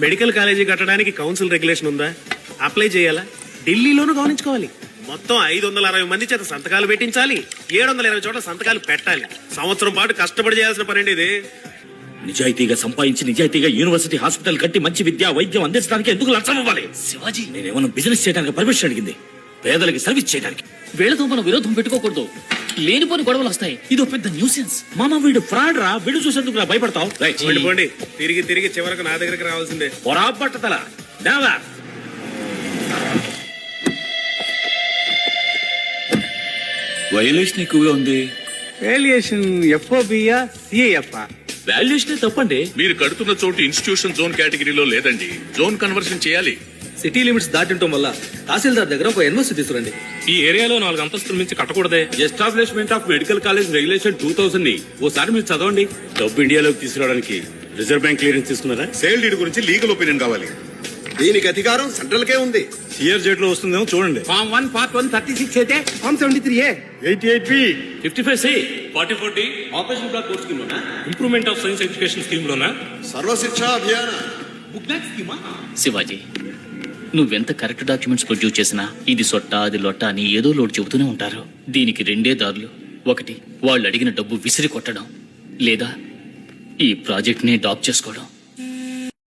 Medical college కట్టడానికి council regulation ఉందా? Apply చేయాలా? ఢిల్లీలోనూ గమనించుకోవాలి. మొత్తం 560 మంది చేత సంతకాలు పెట్టించాలి. 720 చోట్ల సంతకాలు పెట్టాలి. సంవత్సరం పాటు కష్టపడి చేయాల్సిన పనండి ఇది. నిజాయితీగా సంపాదించి నిజాయితీగా యూనివర్సిటీ హాస్పిటల్ కట్టి మంచి విద్య వైద్యం అందించడానికి ఎందుకు లంచం ఇవ్వాలి? శివాజీ, నేనేమన్నా బిజినెస్ చేయడానికి పర్మిషన్ అడిగింది, పేదలకి సర్వీస్ చేయడానికి. వీళ్ళతో మనం విరోధం పెట్టుకోకూడదు. లేనిపోని గొడవలు వస్తాయి. ఇది పెద్ద న్యూసెన్స్. మామ వీడు ఫ్రాడ్ రా, వీడు చూసేందుకు నా భయపడతావు. వెళ్ళిపోండి. తిరిగి తిరిగి చివరకు నా దగ్గరికి రావాల్సిందే. పొరాబట్టతల దేవా. వైలేషన్ ఎక్కువగా ఉంది. వాల్యుయేషన్ ఎఫ్ఓబియా సిఐఎఫ్ వాల్యుయేషన్ తప్పండి. మీరు కడుతున్న చోటు ఇన్స్టిట్యూషన్ జోన్ కేటగిరీలో లేదండి. జోన్ కన్వర్షన్ చేయాలి. సిటీ లిమిట్స్ దాటింటం వల్ల తహసీల్దార్ దగ్గర ఒక ఎన్ఓసి తీసుకురండి. ఈ ఏరియాలో 4 అంతస్తుల మించి కట్టకూడదే. Establishment of medical college regulation 2000 ని ఓసారి మీరు చదవండి. డబ్బు ఇండియాలోకి తీసుకురావడానికి రిజర్వ్ బ్యాంక్ క్లియరెన్స్ తీసుకున్నారా? సేల్ డీడ్ గురించి లీగల్ ఒపీనియన్ కావాలి. దీనికి అధికారం సెంట్రల్ కే ఉంది. సిఆర్ జెడ్ లో వస్తుందేమో చూడండి. ఫామ్ 1 పార్ట్ 1 36 అయితే form 73A 88B 55C 44D operation block course కింద improvement of science education scheme లోనా? సర్వశిక్ష అభియాన. శివాజీ, నువ్వెంత కరెక్ట్ డాక్యుమెంట్స్ ప్రొడ్యూస్ చేసినా ఇది సొట్ట అది లొట్ట అని ఏదో లోటు చెబుతూనే ఉంటారు. దీనికి 2 దారులు. ఒకటి, వాళ్ళు అడిగిన డబ్బు విసిరి కొట్టడం, లేదా ఈ ప్రాజెక్ట్ ని డాప్ చేసుకోవడం.